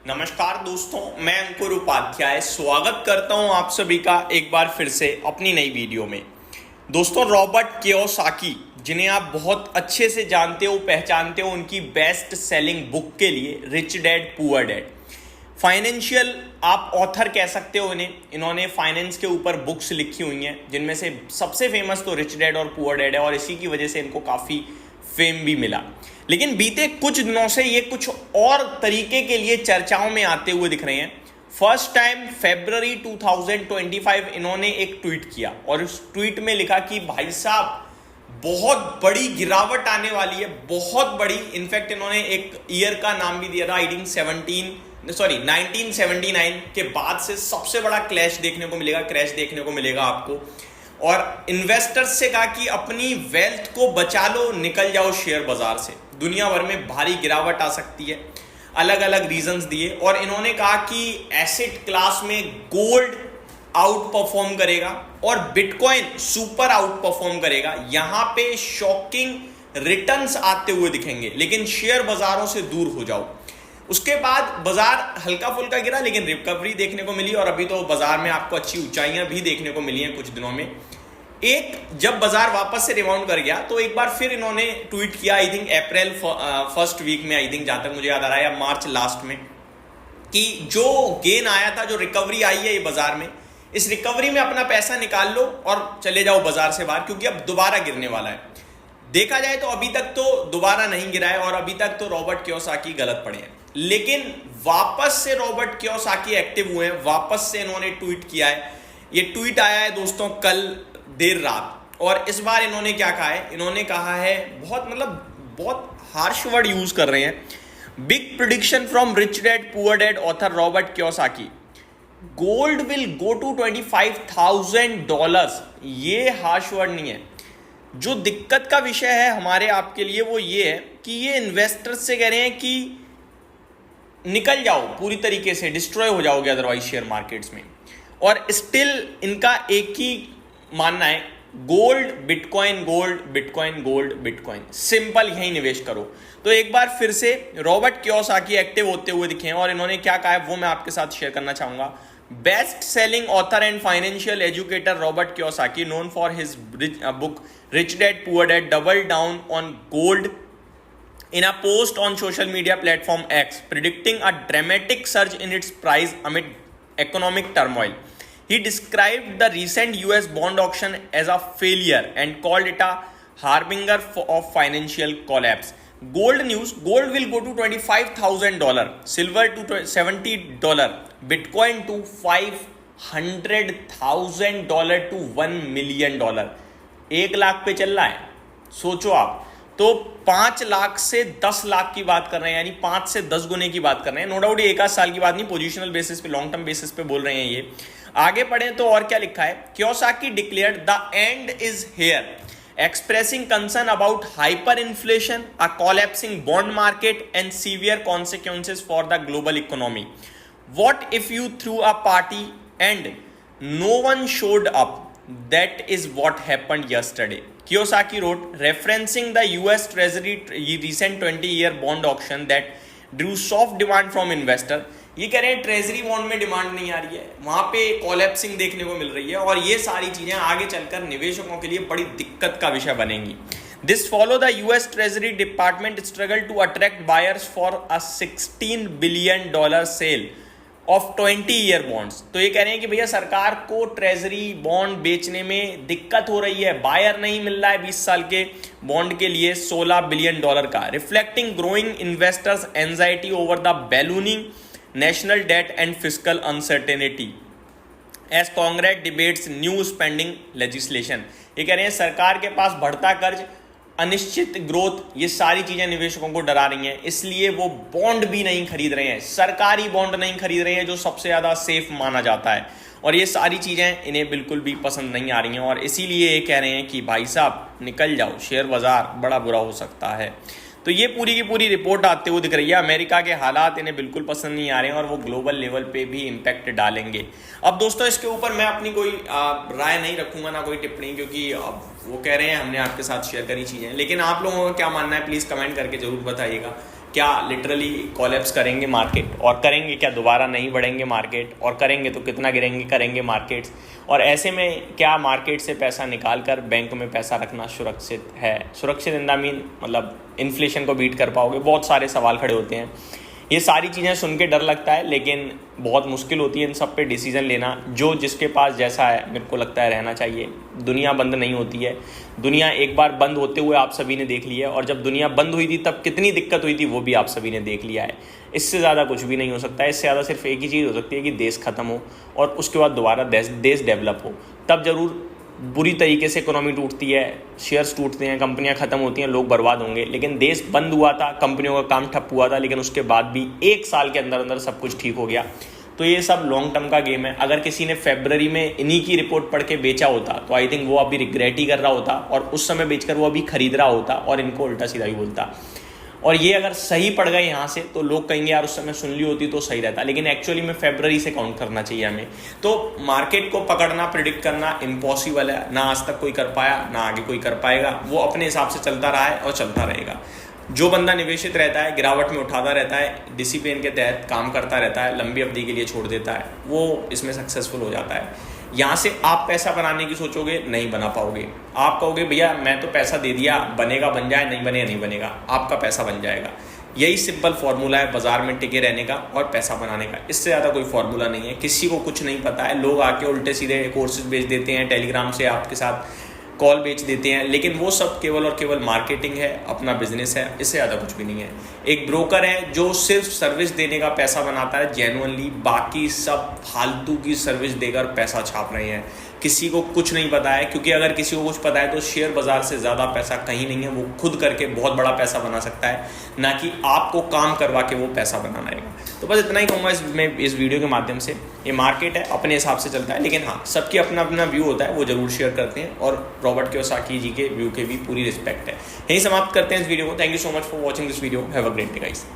नमस्कार दोस्तों, मैं अंकुर उपाध्याय स्वागत करता हूं आप सभी का एक बार फिर से अपनी नई वीडियो में। दोस्तों, रॉबर्ट कियोसाकी, जिन्हें आप बहुत अच्छे से जानते हो, पहचानते हो उनकी बेस्ट सेलिंग बुक के लिए, rich dad poor dad. Financial आप ऑथर कह सकते हो इन्हें। इन्होंने फाइनेंस के ऊपर बुक्स लिखी हुई हैं, जिनमें से सबसे फेमस तो रिच डैड और पुअर डैड है, और इसी की वजह से इनको काफ़ी फेम भी मिला। लेकिन बीते कुछ दिनों से ये कुछ और तरीके के लिए चर्चाओं में आते हुए दिख रहे हैं। फर्स्ट टाइम फरवरी 2025 इन्होंने एक ट्वीट किया और उस ट्वीट में लिखा कि भाई साहब, बहुत बड़ी गिरावट आने वाली है, बहुत बड़ी। इनफैक्ट इन्होंने एक ईयर का नाम भी दिया था, आई थिंक 1979 के बाद से सबसे बड़ा क्रैश देखने को मिलेगा आपको। और इन्वेस्टर्स से कहा कि अपनी वेल्थ को बचा लो, निकल जाओ शेयर बाजार से, दुनिया भर में भारी गिरावट आ सकती है। अलग अलग रीजंस दिए और इन्होंने कहा कि एसेट क्लास में गोल्ड आउट परफॉर्म करेगा और बिटकॉइन सुपर आउट परफॉर्म करेगा। यहां पे शॉकिंग रिटर्न्स आते हुए दिखेंगे, लेकिन शेयर बाजारों से दूर हो जाओ। उसके बाद बाजार हल्का फुल्का गिरा, लेकिन रिकवरी देखने को मिली और अभी तो बाजार में आपको अच्छी ऊंचाइयां भी देखने को मिली हैं कुछ दिनों में। जब बाजार वापस से रिबाउंड कर गया तो एक बार फिर इन्होंने ट्वीट किया, I think April first week में, आई थिंक जहां तक मुझे याद आ रहा है, या मार्च लास्ट में, कि जो गेन आया था, जो रिकवरी आई है ये बाजार में, इस रिकवरी में अपना पैसा निकाल लो और चले जाओ बाजार से बाहर, क्योंकि अब दोबारा गिरने वाला है। देखा जाए तो अभी तक तो दोबारा नहीं गिरा है और अभी तक तो रॉबर्ट कियोसाकी गलत पड़े हैं, लेकिन वापस से रॉबर्ट कियोसाकी एक्टिव हुए हैं, वापस से इन्होंने ट्वीट किया है। ये ट्वीट आया है दोस्तों कल देर रात, और इस बार इन्होंने क्या कहा है, इन्होंने कहा है बहुत हार्श वर्ड यूज कर रहे हैं। Big prediction from rich dad poor dad author Robert Kiyosaki, gold will go to $25,000। ये हार्श वर्ड नहीं है। जो दिक्कत का विषय है हमारे आपके लिए वो ये है कि ये इन्वेस्टर्स से कह रहे हैं कि निकल जाओ, पूरी तरीके से डिस्ट्रॉय हो जाओगे अदरवाइज शेयर मार्केट्स में। और स्टिल इनका एक ही मानना है, gold bitcoin, gold bitcoin, gold bitcoin, simple यही निवेश करो। तो एक बार फिर से रॉबर्ट कियोसाकी एक्टिव होते हुए दिखे हैं और इन्होंने क्या कहा है वो मैं आपके साथ शेयर करना चाहूंगा। Best selling author and financial educator Robert Kiyosaki, known for his book rich dad poor dad, double down on gold in a post on social media platform X, predicting a dramatic surge in its price amid economic turmoil. He described the recent US bond auction as a failure and called it a harbinger of financial collapse. Gold news, gold will go to $25,000, silver to $70, Bitcoin to $500,000 to $1 million। 1 lakh पे चल रहा है, सोचो आप। तो 5 लाख से 10 लाख की बात कर रहे हैं, यानी 5 से 10 गुने की बात कर रहे हैं। नो डाउट ये 1 आध साल की बात नहीं, पोजिशनल बेसिस पे, लॉन्ग टर्म बेसिस पे बोल रहे हैं ये। आगे पढ़ें तो और क्या लिखा है, Kiyosaki declared the end is here, expressing concern about hyper inflation, a collapsing bond market and severe consequences for the global economy. What if you threw a party and no one showed up? That is what happened yesterday. Kiyosaki wrote, referencing the US Treasury recent 20-year bond auction that drew soft demand from investor. ये कह रहे हैं treasury bond में demand नहीं आ रही है, वहां पे कोलैप्सिंग देखने को मिल रही है, और ये सारी चीजें आगे चलकर निवेशकों के लिए बड़ी दिक्कत का विषय बनेंगी। This follow the US Treasury Department struggle to attract buyers for a $16 billion sale of 20-year bonds. तो ये कह रहे हैं कि भैया सरकार को ट्रेजरी बॉन्ड बेचने में दिक्कत हो रही है, बायर नहीं मिल रहा है 20 साल के बॉन्ड के लिए $16 बिलियन का, reflecting growing investors anxiety over the ballooning national debt and fiscal uncertainty as Congress debates new spending legislation. ये कह रहे हैं सरकार के पास बढ़ता कर्ज, अनिश्चित ग्रोथ, ये सारी चीजें निवेशकों को डरा रही हैं, इसलिए वो बॉन्ड भी नहीं खरीद रहे हैं, सरकारी बॉन्ड नहीं खरीद रहे हैं जो सबसे ज्यादा सेफ माना जाता है, और ये सारी चीजें इन्हें बिल्कुल भी पसंद नहीं आ रही हैं, और इसीलिए ये कह रहे हैं कि भाई साहब निकल जाओ, शेयर बाजार बड़ा बुरा हो सकता है। तो ये पूरी की पूरी रिपोर्ट आते हुए दिख रही है। अमेरिका के हालात इन्हें बिल्कुल पसंद नहीं आ रहे हैं और वो ग्लोबल लेवल पे भी इम्पैक्ट डालेंगे। अब दोस्तों इसके ऊपर मैं अपनी कोई राय नहीं रखूंगा, ना कोई टिप्पणी, क्योंकि अब वो कह रहे हैं हमने आपके साथ शेयर करी चीज़ें, लेकिन आप लोगों का क्या मानना है प्लीज़ कमेंट करके जरूर बताइएगा। क्या लिटरली कोलैप्स करेंगे मार्केट, और करेंगे क्या, दोबारा नहीं बढ़ेंगे मार्केट, और करेंगे तो कितना गिरेंगे करेंगे मार्केट्स, और ऐसे में क्या मार्केट से पैसा निकाल कर बैंक में पैसा रखना सुरक्षित है? सुरक्षित इन द मीन मतलब इन्फ्लेशन को बीट कर पाओगे? बहुत सारे सवाल खड़े होते हैं। ये सारी चीज़ें सुन के डर लगता है, लेकिन बहुत मुश्किल होती है इन सब पे डिसीजन लेना। जो जिसके पास जैसा है मेरे को लगता है रहना चाहिए। दुनिया बंद नहीं होती है, दुनिया एक बार बंद होते हुए आप सभी ने देख लिया है, और जब दुनिया बंद हुई थी तब कितनी दिक्कत हुई थी वो भी आप सभी ने देख लिया है। इससे ज़्यादा कुछ भी नहीं हो सकता है। इससे ज़्यादा सिर्फ एक ही चीज़ हो सकती है कि देश ख़त्म हो और उसके बाद दोबारा देश डेवलप हो। तब ज़रूर बुरी तरीके से इकोनॉमी टूटती है, शेयर्स टूटते हैं, कंपनियां ख़त्म होती हैं, लोग बर्बाद होंगे। लेकिन देश बंद हुआ था, कंपनियों का काम ठप हुआ था, लेकिन उसके बाद भी 1 साल के अंदर अंदर सब कुछ ठीक हो गया। तो ये सब लॉन्ग टर्म का गेम है। अगर किसी ने फरवरी में इन्हीं की रिपोर्ट पढ़ के बेचा होता तो आई थिंक वो अभी रिग्रेट ही कर रहा होता, और उस समय बेचकर वो अभी खरीद रहा होता और इनको उल्टा सीधा ही बोलता। और ये अगर सही पड़ गए यहाँ से तो लोग कहेंगे यार उस समय सुन ली होती तो सही रहता, लेकिन एक्चुअली में फरवरी से काउंट करना चाहिए हमें। तो मार्केट को पकड़ना, प्रिडिक्ट करना इम्पॉसिबल है। ना आज तक कोई कर पाया, ना आगे कोई कर पाएगा। वो अपने हिसाब से चलता रहा है और चलता रहेगा। जो बंदा निवेशित रहता है, गिरावट में उठाता रहता है, डिसिप्लिन के तहत काम करता रहता है, लंबी अवधि के लिए छोड़ देता है, वो इसमें सक्सेसफुल हो जाता है। यहाँ से आप पैसा बनाने की सोचोगे, नहीं बना पाओगे। आप कहोगे भैया मैं तो पैसा दे दिया, बनेगा बन जाए, नहीं बने नहीं बनेगा, आपका पैसा बन जाएगा। यही सिंपल फॉर्मूला है बाजार में टिके रहने का और पैसा बनाने का। इससे ज़्यादा कोई फॉर्मूला नहीं है। किसी को कुछ नहीं पता है, लोग आके उल्टे सीधे कोर्सेज बेच देते हैं, टेलीग्राम से आपके साथ कॉल बेच देते हैं, लेकिन वो सब केवल और केवल मार्केटिंग है, अपना बिजनेस है, इससे ज़्यादा कुछ भी नहीं है। एक ब्रोकर है जो सिर्फ सर्विस देने का पैसा बनाता है जेन्युइनली, बाकी सब फालतू की सर्विस देकर पैसा छाप रहे हैं। किसी को कुछ नहीं पता है, क्योंकि अगर किसी को कुछ पता है तो शेयर बाजार से ज़्यादा पैसा कहीं नहीं है। वो खुद करके बहुत बड़ा पैसा बना सकता है, ना कि आपको काम करवा के वो पैसा बनाना रहेगा। तो बस इतना ही कहूँगा इस वीडियो के माध्यम से। ये मार्केट है, अपने हिसाब से चलता है, लेकिन हाँ सबकी अपना अपना व्यू होता है, वो जरूर शेयर करते हैं, और रॉबर्ट कियोसाकी जी के व्यू के भी पूरी रिस्पेक्ट है। यही समाप्त करते हैं इस वीडियो को। Thank you so much for watching this video. Have a great day guys.